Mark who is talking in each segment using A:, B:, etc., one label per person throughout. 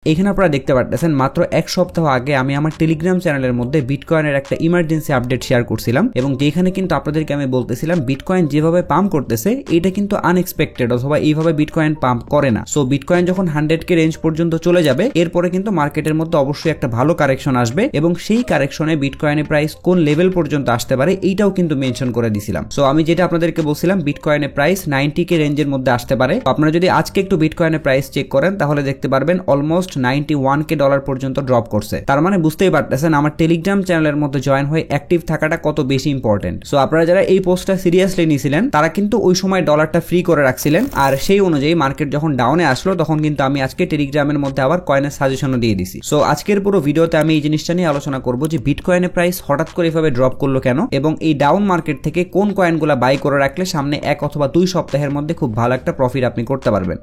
A: এখানে আপনারা দেখতে পারতেছেন মাত্র এক সপ্তাহ আগে আমি আমার টেলিগ্রাম চ্যানেলের মধ্যে বিটকয়েনের একটা ইমার্জেন্সি আপডেট শেয়ার করছিলাম এবং যেখানে কিন্তু আপনাদেরকে আমি বলতেছিলাম বিটকয়েন যেভাবে পাম্প করতেছে এটা কিন্তু আনএক্সপেক্টেড অথবা এইভাবে বিটকয়েন পাম্প করে না। সো বিটকয়েন যখন 100K রেঞ্জ পর্যন্ত চলে যাবে এরপরে কিন্তু মার্কেটের মধ্যে অবশ্যই একটা ভালো কারেকশন আসবে এবং সেই কারেকশনে বিটকয়েনের প্রাইস কোন লেভেল পর্যন্ত আসতে পারে এইটাও কিন্তু মেনশন করে দিছিলাম। সো আমি যেটা আপনাদেরকে বলছিলাম বিটকয়েনের প্রাইস 90K রেঞ্জের মধ্যে আসতে পারে। আপনারা যদি আজকে একটু বিটকয়েনের প্রাইস চেক করেন তাহলে দেখতে পারবেন অলমোস্ট $91K পর্যন্ত ড্রপ করছে। তার মানে বুঝতেই পারতেছেন আমার টেলিগ্রাম চ্যানেলের মধ্যে জয়েন হয়ে অ্যাক্টিভ থাকাটা কত বেশি ইম্পর্টেন্ট। সো আপনারা যারা এই পোস্টটা সিরিয়াসলি নিয়েছিলেন তারা কিন্তু ওই সময় ডলারটা ফ্রি করে রাখছিলেন আর সেই অনুযায়ী মার্কেট যখন ডাউনে আসলো তখন কিন্তু আমি আজকে টেলিগ্রামের মধ্যে আবার কয়েনের সাজেশনও দিয়ে দিছি। সো আজকের পুরো ভিডিওতে আমি এই জিনিসটা নিয়ে আলোচনা করব যে বিটকয়েনের প্রাইস হঠাৎ করে এভাবে ড্রপ করলো কেন এবং এই ডাউন মার্কেট থেকে কোন কয়েনগুলো বাই করে রাখলে সামনে 1 অথবা 2 সপ্তাহের মধ্যে খুব ভালো একটা প্রফিট আপনি করতে পারবেন।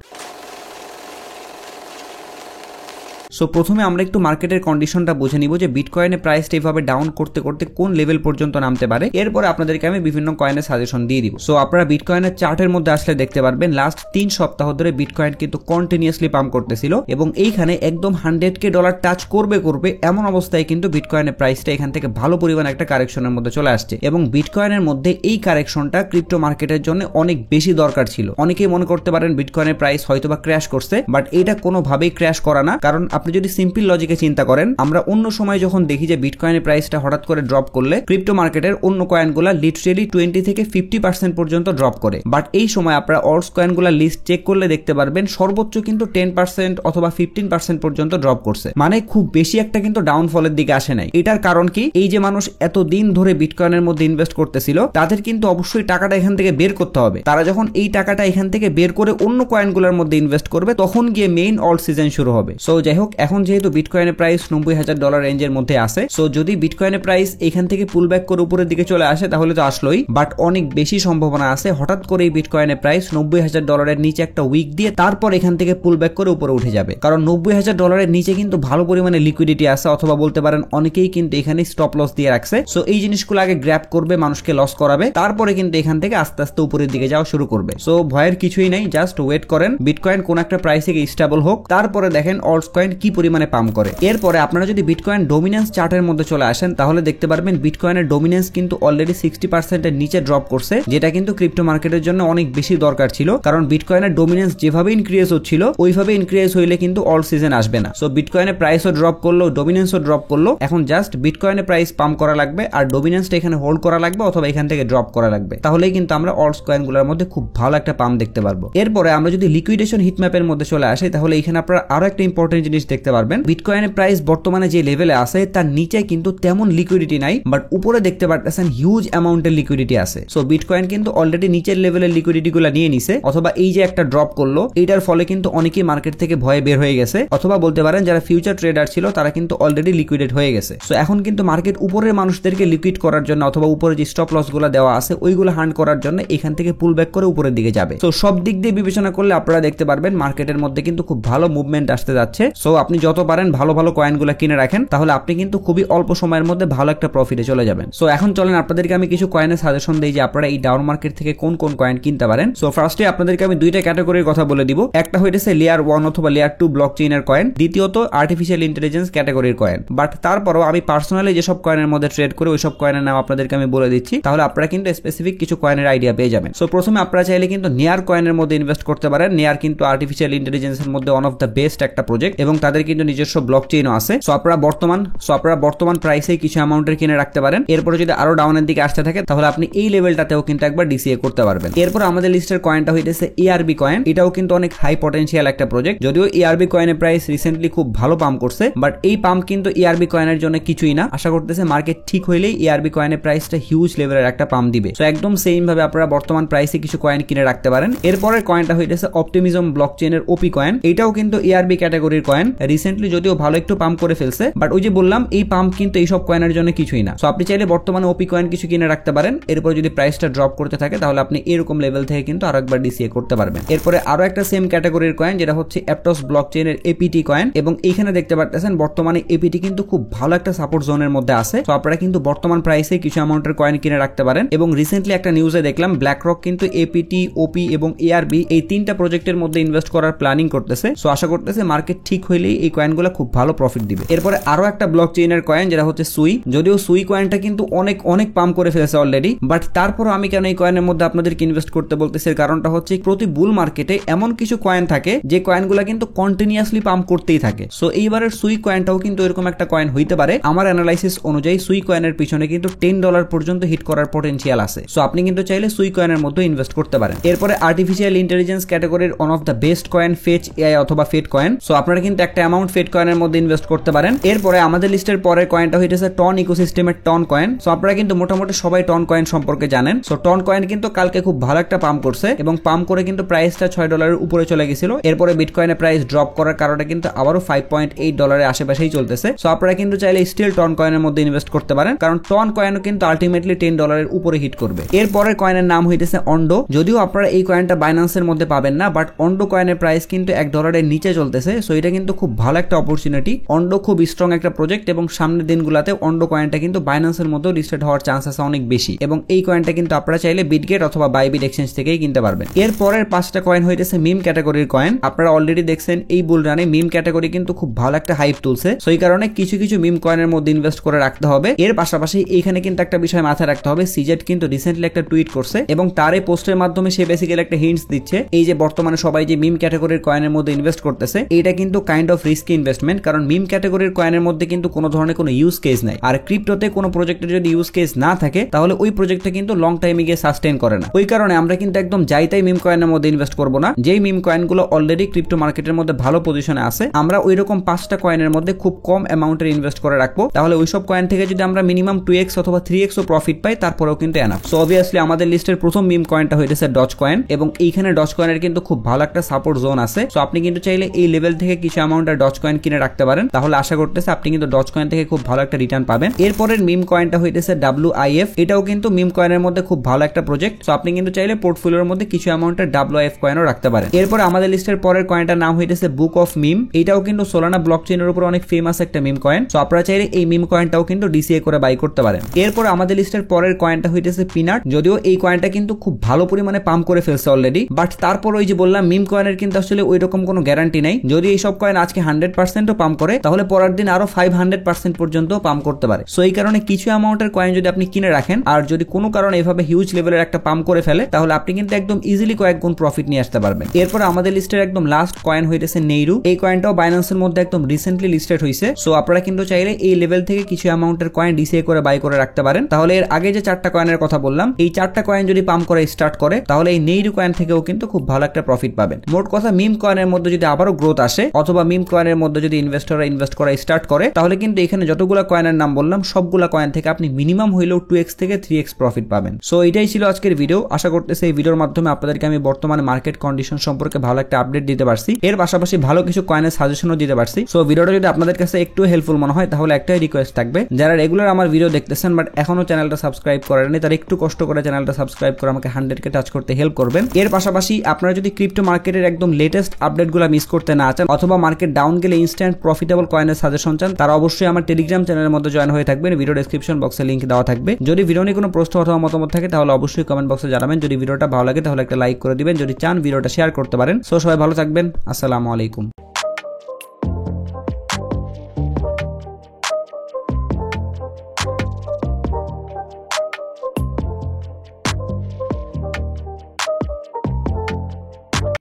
A: সো প্রথমে আমরা একটু মার্কেটের কন্ডিশনটা বুঝে নিব যে বিটকয়েনের প্রাইসটা এইভাবে ডাউন করতে করতে কোন লেভেল পর্যন্ত নামতে পারে। এরপরে আপনাদেরকে আমি বিভিন্ন কয়েনের সাজেশন দিয়ে দিব। সো আপনারা বিটকয়েনের চার্টের মধ্যে আসলে দেখতে পারবেন লাস্ট 3 সপ্তাহ ধরে বিটকয়েন কিন্তু কন্টিনিউয়াসলি পাম্প করতেছিল এবং এইখানে একদম $100K টাচ করবে এমন অবস্থায় কিন্তু বিটকয়েনের প্রাইসটা এখান থেকে ভালো পরিমাণ একটা কারেকশনের মধ্যে চলে আসছে এবং বিটকয়েনের মধ্যে এই কারেকশনটা ক্রিপ্টো মার্কেটের জন্য অনেক বেশি দরকার ছিল। অনেকেই মনে করতে পারেন বিটকয়েনের প্রাইস হয়তোবা ক্র্যাশ করছে, বাট এটা কোনোভাবেই ক্র্যাশ করা না। কারণ আপনি যদি সিম্পল লজিকে চিন্তা করেন আমরা অন্য সময় যখন দেখি যে বিটকয়েনের প্রাইসটা হঠাৎ করে ড্রপ করলে ক্রিপ্টো মার্কেটের অন্য কয়েনগুলা লিটারেলি 20 থেকে 50% পর্যন্ত ড্রপ করে, বাট এই সময় আপনারা অল্টস কয়েনগুলা লিস্ট চেক করলে দেখতে পারবেন সর্বোচ্চ কিন্তু 10% অথবা 15% পর্যন্ত ড্রপ করছে। মানে খুব বেশি একটা কিন্তু ডাউনফলের দিকে আসে নাই। এটার কারণ কি, এই যে মানুষ এত দিন ধরে বিটকয়েনের মধ্যে ইনভেস্ট করতেছিল তাদের কিন্তু অবশ্যই টাকাটা এখান থেকে বের করতে হবে। তারা যখন এই টাকাটা এখান থেকে বের করে অন্য কয়েনগুলোর মধ্যে ইনভেস্ট করবে তখন গিয়ে মেইন অল্ট সিজন শুরু হবে। সো যাই হোক, এখন যেহেতু বিটকয়েনের প্রাইস $90,000 রেঞ্জের মধ্যে আছে, সো যদি বিটকয়েনের প্রাইস এখান থেকে পুল ব্যাক করে উপরের দিকে চলে আসে তাহলে তো আসলোই, বাট অনেক বেশি সম্ভাবনা আছে হঠাৎ করে এই বিটকয়েনের প্রাইস $90,000 নিচে একটা উইক দিয়ে তারপর এখান থেকে পুল ব্যাক করে উপরে উঠে যাবে। কারণ $90,000 নিচে কিন্তু ভালো পরিমাণে লিকুইডিটি আছে, অথবা বলতে পারেন অনেকেই কিন্তু এখানে স্টপ লস দিয়ে রাখছে। সো এই জিনিসগুলো আগে গ্র্যাব করবে, মানুষকে লস করাবে, তারপরে কিন্তু এখান থেকে আস্তে আস্তে উপরের দিকে যাওয়া শুরু করবে। সো ভয়ের কিছুই নাই, জাস্ট ওয়েট করেন বিটকয়েন কোন একটা প্রাইসে স্টেবল হোক, তারপরে দেখেন অল্টস কয়েন কি পরিমাণে পাম্প করে। এরপরে আপনারা যদি বিটকয়েন ডমিনেন্স চার্টের মধ্যে চলে আসেন তাহলে দেখতে পারবেন বিটকয়েনের ডমিনেন্স কিন্তু অলরেডি 60% এর নিচে ড্রপ করছে, যেটা কিন্তু ক্রিপ্টো মার্কেটের জন্য অনেক বেশি দরকার ছিল। কারণ বিটকয়েনের ডমিনেন্স যেভাবে ইনক্রিজ হচ্ছিল ওইভাবে ইনক্রিজ হইলে কিন্তু অল সিজন আসবে না। সো বিটকয়েনের প্রাইসও ড্রপ করলো, ডমিনেন্সও ড্রপ করলো, এখন জাস্ট বিটকয়েনের প্রাইস পাম্প করা লাগবে আর ডমিনেন্সটা এখানে হোল্ড করা লাগবে অথবা এখান থেকে ড্রপ করা লাগবে, তাহলেই কিন্তু আমরা অল্টস কয়েনগুলোর মধ্যে খুব ভালো একটা পাম্প দেখতে পারবো। এরপরে আমরা যদি লিকুইডেশন হিটম্যাপের মধ্যে চলে আসি তাহলে এখানে আপনারা আরো একটা ইম্পর্টেন্ট জিনিস দেখতে পারবেন, বিটকয়েনের প্রাইস বর্তমানে যে লেভেলে আছে তার নিচে কিন্তু তেমন লিকুইডিটি নাই, বাট উপরে দেখতে পারতেছেন হিউজ অ্যামাউন্টের লিকুইডিটি আছে। সো বিটকয়েন কিন্তু অলরেডি নিচের লেভেলের লিকুইডিটি গুলা নিয়ে নিছে, অথবা এই যে একটা ড্রপ করলো এটার ফলে কিন্তু অনেকেই মার্কেট থেকে ভয়ে বের হয়ে গেছে, অথবা বলতে পারেন যারা ফিউচার ট্রেডার ছিল তারা কিন্তু অলরেডি লিকুইডেড হয়ে গেছে। সো এখন কিন্তু মার্কেট উপরের মানুষদেরকে লিকুইড করার জন্য অথবা উপরে যে স্টপ লস গুলা দেওয়া আছে ওইগুলো হান্ট করার জন্য এখান থেকে পুল ব্যাক করে উপরের দিকে যাবে। সো সব দিক দিয়ে বিবেচনা করলে আপনারা দেখতে পারবেন মার্কেটের মধ্যে কিন্তু খুব ভালো মুভমেন্ট আসতে যাচ্ছে। সো আপনি যত পারেন ভালো ভালো কয়েনগুলো কিনে রাখেন, তাহলে আপনি কিন্তু খুবই অল্প সময়ের মধ্যে ভালো একটা প্রফিটে চলে যাবেন। সো এখন চলেন আপনাদেরকে আমি কিছু কয়েনের সাজেশন দিই যে আপনারা এই ডাউন মার্কেট থেকে কোন কোন কয়েন কিনতে পারেন। সো ফার্স্টে আপনাদেরকে আমি দুইটা ক্যাটাগরির কথা বলে দিব, একটা হইতেছে লেয়ার 1 অথবা লেয়ার 2 ব্লক চেইনের কয়েন, দ্বিতীয়ত আর্টিফিশিয়াল ইন্টেলিজেন্স ক্যাটাগরির কয়েন। বাট তারপরও আমি পার্সোনালি যেসব কয়েনের মধ্যে ট্রেড করি ওইসব কয়েনের নাম আপনাদেরকে আমি বলে দিচ্ছি, তাহলে আপনারা কিন্তু স্পেসিফিক কিছু কয়েনের আইডিয়া পেয়ে যাবেন। সো প্রথমে আপনারা চাইলে কিন্তু নেয়ার কয়েনের মধ্যে ইনভেস্ট করতে পারেন। নেয়ার কিন্তু আর্টিফিশিয়াল ইন্টেলিজেন্সের মধ্যে ওয়ান অফ দ্য বেস্ট একটা প্রজেক্ট এবং তাদের কিন্তু নিজস্ব ব্লক চেইনও আছে। সো আপনারা বর্তমান প্রাইসে কিছু অ্যামাউন্টের কিনে রাখতে পারেন। এরপরে যদি আরো ডাউনের দিকে আসতে থাকে তাহলে আপনি এই লেভেলটাতেও কিন্তু একবার ডিসিএ করতে পারবেন। এরপর আমাদের লিস্টের কয়েনটা হইতেছে ERB কয়েন। এটাও কিন্তু অনেক হাই পটেনশিয়াল একটা প্রজেক্ট, যদিও ERB কয়েনের প্রাইস রিসেন্টলি খুব ভালো পাম্প করছে, বাট এই পাম্প কিন্তু ERB কয়েনের জন্য কিছুই না। আশা করতেছে মার্কেট ঠিক হইলেই ERB কয়েনের প্রাইসটা হিউজ লেভেলের একটা পাম্প দিবে। সো একদম সেম ভাবে আপনারা বর্তমান প্রাইসে কিছু কয়েন কিনে রাখতে পারেন। এরপরের কয়েনটা হইতেছে অপটিমিজম ব্লকচেইনের OP কয়েন। এটাও কিন্তু ERB ক্যাটাগরির কয়েন, রিসেন্টলি যদিও ভালো একটু পাম্প করে ফেলছে, বাট ওই যে বললাম এই পাম্প কিন্তু এইসব কয়েনের জন্য কিছুই না। সো আপনি চাইলে বর্তমানে OP কয়েন কিছু কিনে রাখতে পারেন। এরপর যদি প্রাইসটা ড্রপ করতে থাকে তাহলে আপনি এরকম লেভেল থেকে কিন্তু আরো একবার ডিসিএ করতে পারবেন। এরপরে আরো একটা সেম ক্যাটাগরির কয়েন যেটা হচ্ছে অ্যাপটস ব্লকচেইনের APT কয়েন, এবং এইখানে দেখতে পারতেছেন বর্তমানে APT কিন্তু খুব ভালো একটা সাপোর্ট জোনের মধ্যে আছে। তো আপনারা কিন্তু বর্তমান প্রাইসে কিছু অ্যামাউন্টের কয়েন কিনে রাখতে পারেন। এবং রিসেন্টলি একটা নিউজে দেখলাম ব্ল্যাকরক কিন্তু APT, OP এবং ARB এই তিনটা প্রজেক্টের মধ্যে ইনভেস্ট করার প্ল্যানিং করতেছে। সো আশা করতেছে মার্কেট ঠিক হইলে হইলেই এই কয়েনগুলো খুব ভালো প্রফিট দিবে। এরপরে আরো একটা ব্লক চেইনের কয়েন যেটা হচ্ছে সুই, যদিও সুই কয়েনটা কিন্তু অনেক অনেক পাম্প করে ফেলেছে অলরেডি, বাট তারপরও আমি কেন এই কয়েনের মধ্যে আপনাদেরকে ইনভেস্ট করতে বলতেছি, এর কারণটা হচ্ছে প্রতি বুল মার্কেটে এমন কিছু কয়েন থাকে যে কয়েনগুলো কিন্তু কন্টিনিউয়াসলি পাম্প করতেই থাকে। সো এইবারের সুই কয়েনটাও কিন্তু এরকম একটা কয়েন হইতে পারে। আমার অ্যানালাইসিস অনুযায়ী সুই কয়েনের পিছনে কিন্তু $10 পর্যন্ত হিট করার পটেনশিয়াল আছে। সো আপনি কিন্তু চাইলে সুই কয়েনের মধ্যে ইনভেস্ট করতে পারেন। এরপরে আর্টিফিশিয়াল ইন্টেলিজেন্স ক্যাটাগরির one of the best coin fetch AI অথবা ফেট কয়েন। সো আপনারা কিন্তু একটা অ্যামাউন্ট ফেট কয়েনের মধ্যে ইনভেস্ট করতে পারেন। এরপরে আমাদের লিস্টের পরের কয়েনটা হইতেছে টন ইকোসিস্টেমের টন কয়েন। সো আপনারা কিন্তু মোটামুটি সবাই টন কয়েন সম্পর্কে জানেন। সো টন কয়েন কিন্তু কালকে খুব ভালো একটা পাম্প করছে এবং পাম্প করে কিন্তু প্রাইসটা $6 উপরে চলে গেছিল। এরপরে বিটকয়েনের প্রাইস ড্রপ করার কারণে কিন্তু আবারও $5.8 আশেপাশেই চলতেছে। সো আপনারা কিন্তু চাইলে স্টিল টন কয়েনের মধ্যে ইনভেস্ট করতে পারেন, কারণ টন কয়েনও কিন্তু আলটিমেটলি $10 উপরে হিট করবে। এরপরের কয়েনের নাম হইতেছে অন্ডো। যদিও আপনারা এই কয়েনটা বাইন্যান্সের মধ্যে পাবেন না, বাট অন্ডো কয়েনের প্রাইস কিন্তু $1 নিচে চলতেছে। সো এটা কিন্তু খুব ভালো একটা অপরচুনিটি। অন্ডো খুব স্ট্রং একটা প্রজেক্ট এবং সামনের দিনগুলোতে অন্ডো কয়েনটা কিন্তু বাইন্যান্সের মধ্যেও লিস্টেড হওয়ার চান্স আছে অনেক বেশি, এবং এই কয়েনটা কিন্তু আপনারা চাইলে বিটগেট অথবা বাইবিট এক্সচেঞ্জ থেকেই কিনতে পারবেন। এরপরের 5টা কয়েন হইতেছে মিম ক্যাটাগরির কয়েন। আপনারা অলরেডি দেখছেন এই বুল রানে মিম ক্যাটাগরি কিন্তু খুব ভালো একটা হাইপ তুলছে। সো এই কারণে কিছু কিছু মিম কয়েনের মধ্যে ইনভেস্ট করে রাখতে হবে। এর পাশাপাশি এইখানে কিন্তু একটা বিষয় মাথায় রাখতে হবে, সিজেট কিন্তু রিসেন্টলি একটা টুইট করছে এবং তার এই পোস্টের মাধ্যমে সে বেসিক্যালি একটা হিন্টস দিচ্ছে এই যে বর্তমানে সবাই যে মিম ক্যাটাগরির কয়েনের মধ্যে ইনভেস্ট করতেছে, এটা কিন্তু কাইন্ড অফ রিস্কি ইনভেস্টমেন্ট, কারণ মিম ক্যাটাগরির কয়েনের মধ্যে কিন্তু কোনো ধরনের কোনো ইউজ কেস নাই। আর ক্রিপ্টোতে কোনো প্রজেক্টের যদি ইউজ কেস না থাকে তাহলে ওই প্রজেক্টটা কিন্তু লং টাইমে গিয়ে সাস্টেইন করে না। ওই কারণে আমরা কিন্তু একদম যাইতাই মিম কয়েনের মধ্যে ইনভেস্ট করব না। যেই মিম কয়েনগুলো অলরেডি ক্রিপ্টো মার্কেটের মধ্যে ভালো পজিশনে আছে, আমরা ওই রকম 5টা কয়েনের মধ্যে খুব কম অ্যামাউন্টের ইনভেস্ট করে রাখবো। তাহলে ওইসব কয়েন থেকে যদি আমরা মিনিমাম 2x অথবা 3x ও প্রফিট পাই তারপরেও কিন্তু এনাফ। সো অবভিয়াসলি আমাদের লিস্টের প্রথম মিম কয়েনটা হইতেছে ডজ কয়েন, এবং এইখানে ডজ কয়েনের কিন্তু খুব ভালো একটা সাপোর্ট জোন আছে। সো আপনি কিন্তু চাইলে এই লেভেল থেকে কিছু অ্যামাউন্টের ডজ কয়েন কিনে রাখতে পারেন, তাহলে আশা করতেছে আপনি কিন্তু ডজ কয়েন থেকে খুব ভালো একটা রিটার্ন পাবেন। এরপরের মিম কয়েনটা হইতেছে WIF। এটাও কিন্তু মিম কয়েনের মধ্যে খুব ভালো একটা প্রজেক্ট। সো আপনি কিন্তু চাইলে পোর্টফোলিওর মধ্যে কিছু অ্যামাউন্টের WIF কয়েনও রাখতে পারেন। এরপর আমাদের লিস্টের পরের কয়েনটার নাম হইতেছে বুক অফ মিম। এটাও কিন্তু সোলানা ব্লকচেইনের উপর অনেক ফেমাস একটা মিম কয়েন। সো আপনারা চাইলে এই মিম কয়েনটাও কিন্তু DCA করে বাই করতে পারেন। এরপর আমাদের লিস্টের পরের কয়েনটা হইতেছে পিনাট। যদিও এই কয়েনটা কিন্তু খুব ভালো পরিমাণে পাম্প করে ফেলছে অলরেডি, বাট তারপর ওই যে বললাম মিম কয়েনের কিন্তু আসলে ওই রকম কোনো গ্যারান্টি নাই। যদি এইসব কয়েন আজকে 100%ও পাম্প করে তাহলে পরের দিন আরো 500% পর্যন্ত পাম্প করতে পারে। সো এই কারণে কিছু অ্যামাউন্টের কয়েন যদি আপনি কিনে রাখেন আর যদি কোনো কারণে এভাবে হিউজ লেভেলের একটা পাম্প করে ফেলে তাহলে আপনি কিন্তু একদম ইজিলি কয়েক গুণ প্রফিট নিয়ে আসতে পারবেন। এরপর আমাদের লিস্টের একদম লাস্ট কয়েন হইতেছে নেইরু। এই কয়েনটাও বাইন্যান্সের মধ্যে একদম রিসেন্টলি লিস্টেড হইছে। সো আপনারা কিন্তু চাইলে এই লেভেল থেকে কিছু অ্যামাউন্টের কয়েন DCA করে বাই করে রাখতে পারেন। তাহলে এর আগে যে 4টা কয়েনের কথা বললাম, এই 4টা কয়েন যদি পাম্প করে স্টার্ট করে তাহলে এই নেইরু কয়েন থেকেও কিন্তু খুব ভালো একটা প্রফিট পাবেন। মোট কথা মিম কয়েনের মধ্যে যদি আবারও গ্রোথ আসে অথবা মিম কয়েনের মধ্যে যদি ইনভেস্টররা ইনভেস্ট করা স্টার্ট করে তাহলে কিন্তু এখানে যতগুলো কয়েনের নাম বললাম সবগুলা কয়েন থেকে আপনি মিনিমাম হইলেও 2x থেকে 3x প্রফিট পাবেন। সো এটাই ছিল আজকের ভিডিও। আশা করতেছি এই ভিডিওর মাধ্যমে আপনাদেরকে আমি বর্তমানে মার্কেট কন্ডিশন সম্পর্কে ভালো একটা আপডেট দিতে পারছি, এর পাশাপাশি ভালো কিছু কয়েনের সাজেশনও দিতে পারছি। সো ভিডিওটা যদি আপনাদের কাছে একটু হেল্পফুল মনে হয় তাহলে একটাই রিকোয়েস্ট থাকবে, যারা রেগুলার আমার ভিডিও দেখতেছেন বাট এখনো চ্যানেলটা সাবস্ক্রাইব করেননি তারা একটু কষ্ট করে চ্যানেলটা সাবস্ক্রাইব করে আমাকে 100K টাচ করতে হেল্প করবেন। এর পাশাপাশি আপনারা যদি ক্রিপ্টো মার্কেটের একদম লেটেস্ট আপডেটগুলো মিস করতে না চান অথবা মার্কেট ডাউন গেলে ইনস্ট্যান্ট প্রফিটেবল কয়েনের সাজেশন চান তারা অবশ্যই আমার টেলিগ্রাম চ্যানেলের মধ্যে জয়েন হয়ে থাকবেন। ভিডিও ডেসক্রিপশন বক্সে লিংক দেওয়া থাকবে। যদি ভিডিও নিয়ে কোনো প্রশ্ন অথবা মতামত থাকে তাহলে অবশ্যই কমেন্ট বক্সে জানাবেন। যদি ভিডিওটা ভালো লাগে তাহলে একটা লাইক করে দিবেন, যদি চান ভিডিওটা শেয়ার করতে পারেন। সো সবাই ভালো থাকবেন। আসসালামু আলাইকুম।